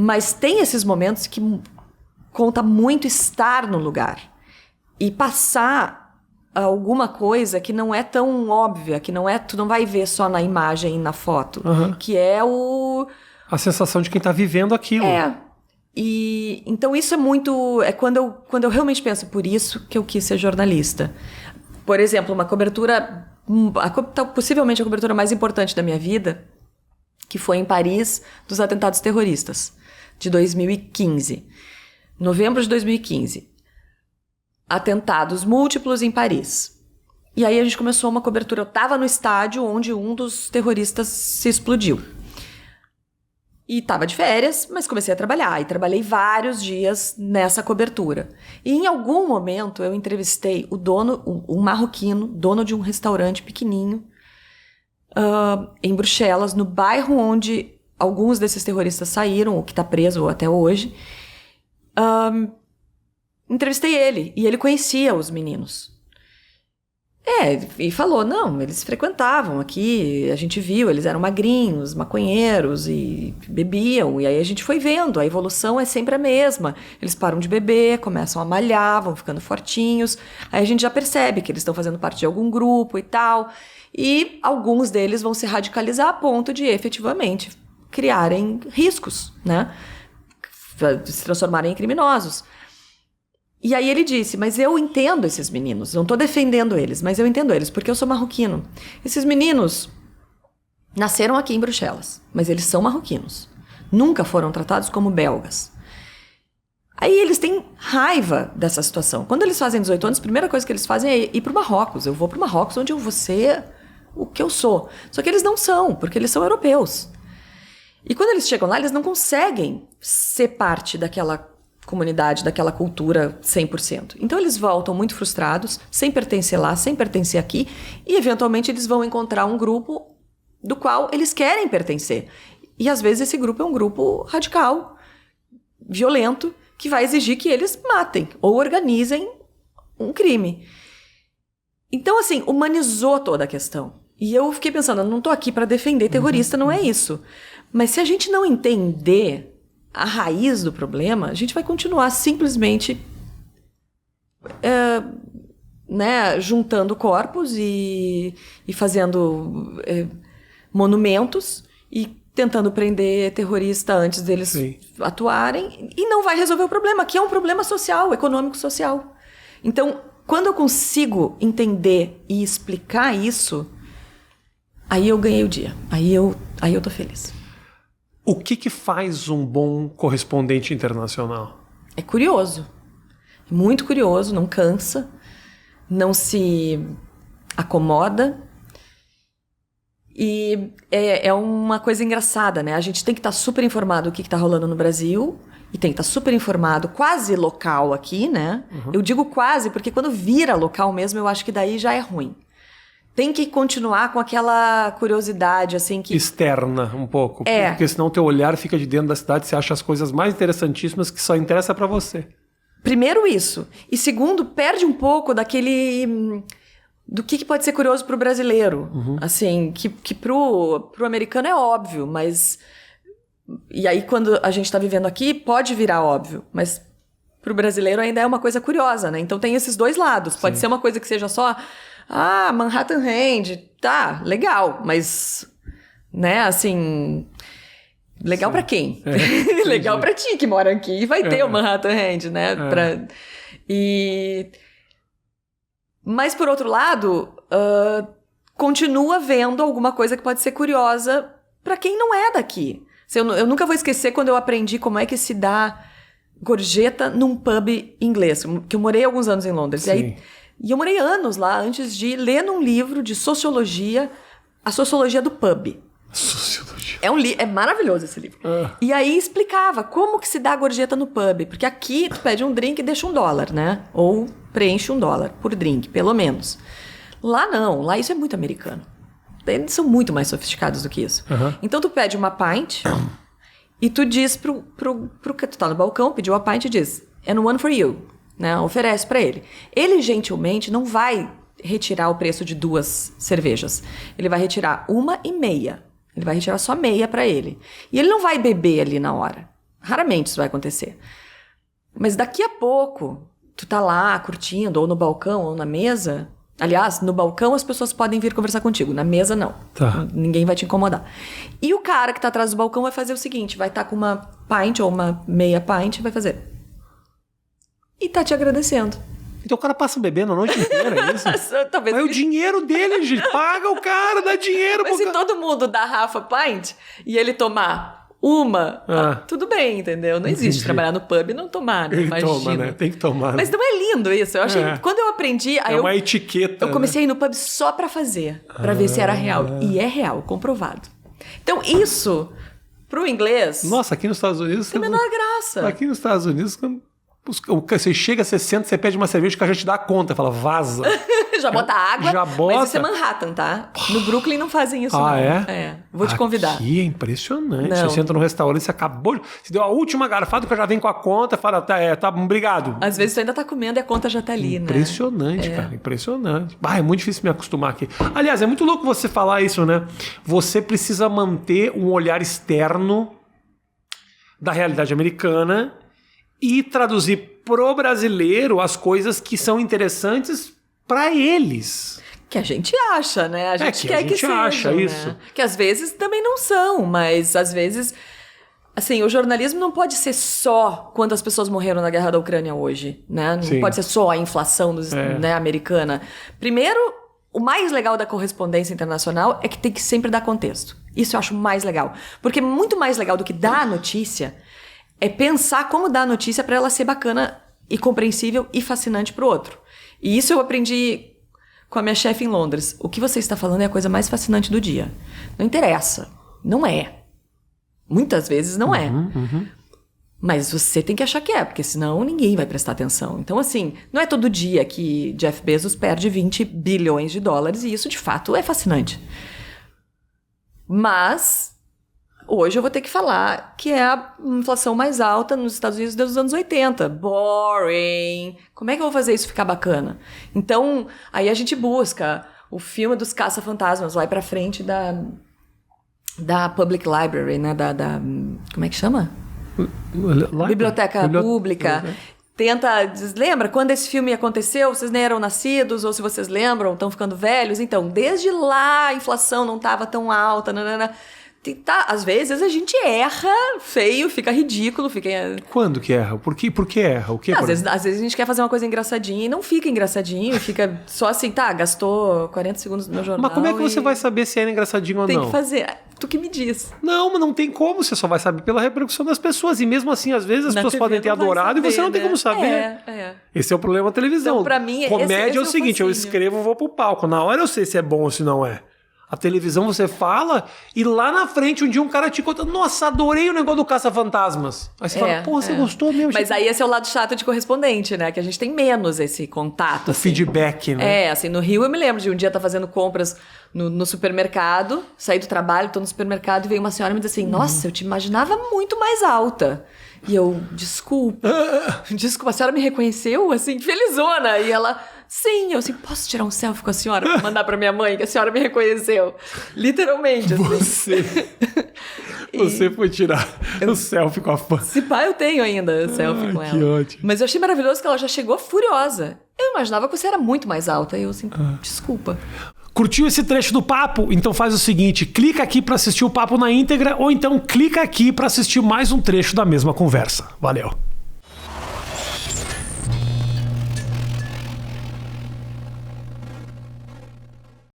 Mas tem esses momentos que conta muito estar no lugar e passar alguma coisa que não é tão óbvia, que não é, tu não vai ver só na imagem e na foto, que é a sensação de quem está vivendo aquilo. E então isso é muito... É quando eu realmente penso, por isso que eu quis ser jornalista. Por exemplo, uma cobertura... possivelmente a cobertura mais importante da minha vida, que foi em Paris, dos atentados terroristas, de 2015. Novembro de 2015. Atentados múltiplos em Paris. E aí a gente começou uma cobertura. Eu estava no estádio onde um dos terroristas se explodiu. E estava de férias, mas comecei a trabalhar. E trabalhei vários dias nessa cobertura. E em algum momento eu entrevistei o dono, um marroquino, dono de um restaurante pequenininho, em Bruxelas, no bairro onde alguns desses terroristas saíram, o que está preso até hoje. Entrevistei ele, e ele conhecia os meninos. E falou, não, eles frequentavam aqui, a gente viu, eles eram magrinhos, maconheiros e bebiam, e aí a gente foi vendo, a evolução é sempre a mesma. Eles param de beber, começam a malhar, vão ficando fortinhos, aí a gente já percebe que eles estão fazendo parte de algum grupo e tal, e alguns deles vão se radicalizar a ponto de efetivamente criarem riscos, né? Se transformarem em criminosos. E aí ele disse, mas eu entendo esses meninos, não estou defendendo eles, mas eu entendo eles, porque eu sou marroquino. Esses meninos nasceram aqui em Bruxelas, mas eles são marroquinos. Nunca foram tratados como belgas. Aí eles têm raiva dessa situação. Quando eles fazem 18 anos, a primeira coisa que eles fazem é ir para o Marrocos. Eu vou para o Marrocos, onde eu vou ser o que eu sou. Só que eles não são, porque eles são europeus. E quando eles chegam lá, eles não conseguem ser parte daquela comunidade, daquela cultura 100%. Então eles voltam muito frustrados, sem pertencer lá, sem pertencer aqui, e eventualmente eles vão encontrar um grupo do qual eles querem pertencer. E às vezes esse grupo é um grupo radical, violento, que vai exigir que eles matem ou organizem um crime. Então, assim, humanizou toda a questão. E eu fiquei pensando, eu não estou aqui para defender terrorista, não é isso. Mas se a gente não entender a raiz do problema, a gente vai continuar simplesmente juntando corpos e fazendo monumentos e tentando prender terrorista antes deles atuarem, e não vai resolver o problema, que é um problema social, econômico social. Então, quando eu consigo entender e explicar isso, aí eu ganhei o dia, aí eu tô feliz. O que faz um bom correspondente internacional? É curioso. Muito curioso, não cansa, não se acomoda. E é uma coisa engraçada, né? A gente tem que estar super informado do que está rolando no Brasil e tem que estar super informado, quase local aqui, né? Eu digo quase porque quando vira local mesmo, eu acho que daí já é ruim. Tem que continuar com aquela curiosidade, assim, que... externa, um pouco. Porque senão o teu olhar fica de dentro da cidade, você acha as coisas mais interessantíssimas que só interessa pra você. Primeiro isso. E segundo, perde um pouco daquele... do que pode ser curioso pro brasileiro. Assim, que pro americano é óbvio, mas... E aí, quando a gente tá vivendo aqui, pode virar óbvio, mas pro brasileiro ainda é uma coisa curiosa, né? Então tem esses dois lados. Pode ser uma coisa que seja só... Manhattan Hand, tá, legal, mas, né, assim, legal pra quem? Legal pra ti que mora aqui e vai ter o Manhattan Hand, né? Mas, por outro lado, continua vendo alguma coisa que pode ser curiosa pra quem não é daqui. Eu nunca vou esquecer quando eu aprendi como é que se dá gorjeta num pub inglês, que eu morei alguns anos em Londres. E eu morei anos lá antes de ler num livro de sociologia, a sociologia do pub. Sociologia. É maravilhoso esse livro. E aí explicava como que se dá a gorjeta no pub. Porque aqui tu pede um drink e deixa $1, né? Ou preenche $1 por drink, pelo menos. Lá não, lá isso é muito americano. Eles são muito mais sofisticados do que isso. Então tu pede uma pint e tu diz pro que tu tá no balcão, pediu a pint e diz, and one for you. Né, oferece para ele. Ele, gentilmente, não vai retirar o preço de 2 cervejas. Ele vai retirar 1,5. Ele vai retirar só meia para ele. E ele não vai beber ali na hora. Raramente isso vai acontecer. Mas daqui a pouco, tu tá lá curtindo, ou no balcão, ou na mesa. Aliás, no balcão as pessoas podem vir conversar contigo, na mesa não. Tá. Ninguém vai te incomodar. E o cara que tá atrás do balcão vai fazer o seguinte, vai estar com uma pint ou uma meia pint e vai fazer. E tá te agradecendo. Então o cara passa bebendo a noite inteira, é isso? Talvez Mas o dinheiro dele, gente, paga o cara, dá dinheiro Mas pro se cara. todo mundo dá Rafa pint e ele tomar uma, tudo bem, entendeu? Não existe Entendi. trabalhar no pub e não tomar, né? Ele Imagina. toma, né? Tem que tomar. Mas não é lindo isso? Eu achei. Quando eu aprendi, aí É uma etiqueta. eu comecei a ir no pub só pra fazer, pra ver se era real. E é real, comprovado. Então isso, pro inglês, Nossa, aqui nos Estados Unidos... tem a menor graça. Aqui nos Estados Unidos, você chega, você senta, você pede uma cerveja, o cara já te dá a conta, fala, vaza. Já bota água, Já bota. mas isso é Manhattan, tá? No Brooklyn não fazem isso, Ah, não. é? Vou te convidar. Aqui é impressionante. Não. Você entra no restaurante, você acabou... Você deu a última garfada, que já vem com a conta, fala, tá, obrigado. Às vezes tu ainda tá comendo e a conta já tá ali, né? Impressionante, cara, impressionante. É muito difícil me acostumar aqui. Aliás, é muito louco você falar isso, né? Você precisa manter um olhar externo da realidade americana e traduzir pro brasileiro as coisas que são interessantes para eles. Que a gente acha, né? A gente quer que seja, acha isso. né? Que às vezes também não são, mas às vezes... Assim, o jornalismo não pode ser só quantas pessoas morreram na guerra da Ucrânia hoje, né? Não pode ser só a inflação né, americana. Primeiro, o mais legal da correspondência internacional é que tem que sempre dar contexto. Isso eu acho mais legal. Porque muito mais legal do que dar a notícia é pensar como dar a notícia para ela ser bacana e compreensível e fascinante pro outro. E isso eu aprendi com a minha chefe em Londres. O que você está falando é a coisa mais fascinante do dia. Não interessa. Não é. Muitas vezes não é. Mas você tem que achar que é, porque senão ninguém vai prestar atenção. Então, assim, não é todo dia que Jeff Bezos perde 20 bilhões de dólares e isso, de fato, é fascinante. Mas hoje eu vou ter que falar que é a inflação mais alta nos Estados Unidos desde os anos 80. Boring! Como é que eu vou fazer isso ficar bacana? Então, aí a gente busca o filme dos caça-fantasmas, vai pra frente da Public Library, né? Como é que chama? Biblioteca Pública. Lembra quando esse filme aconteceu? Vocês nem eram nascidos, ou se vocês lembram, estão ficando velhos. Então, desde lá a inflação não estava tão alta. Às vezes a gente erra feio, fica ridículo, fica... Quando que erra? Por que erra? O que? Às vezes a gente quer fazer uma coisa engraçadinha e não fica engraçadinho, fica só assim, gastou 40 segundos no meu jornal. Mas como é que você vai saber se era engraçadinho ou não? Tem que fazer. Tu que me diz. Não, mas não tem como, você só vai saber pela repercussão das pessoas. E mesmo assim, às vezes as pessoas podem ter adorado e você não tem como saber. Esse é o problema da televisão. Então, pra mim, comédia esse é o seguinte, eu escrevo e vou pro palco. Na hora eu sei se é bom ou se não é. A televisão você fala e lá na frente um dia um cara te conta, nossa, adorei o negócio do Caça-Fantasmas. Aí você fala, pô, você gostou mesmo? Mas aí esse é o lado chato de correspondente, né? Que a gente tem menos esse contato. O feedback, né? Assim, no Rio eu me lembro de um dia estar fazendo compras no supermercado, saí do trabalho, tô no supermercado e veio uma senhora e me disse assim, nossa, eu te imaginava muito mais alta. E eu, desculpa, a senhora me reconheceu, assim, felizona. E ela, sim, eu assim, posso tirar um selfie com a senhora pra mandar pra minha mãe, que a senhora me reconheceu. Literalmente, assim. Você foi tirar o selfie com a fã. Se pá, eu tenho ainda selfie com ela. Que ótimo. Mas eu achei maravilhoso que ela já chegou furiosa. Eu imaginava que você era muito mais alta. E eu assim, desculpa. Curtiu esse trecho do papo? Então faz o seguinte, clica aqui para assistir o papo na íntegra ou então clica aqui para assistir mais um trecho da mesma conversa. Valeu!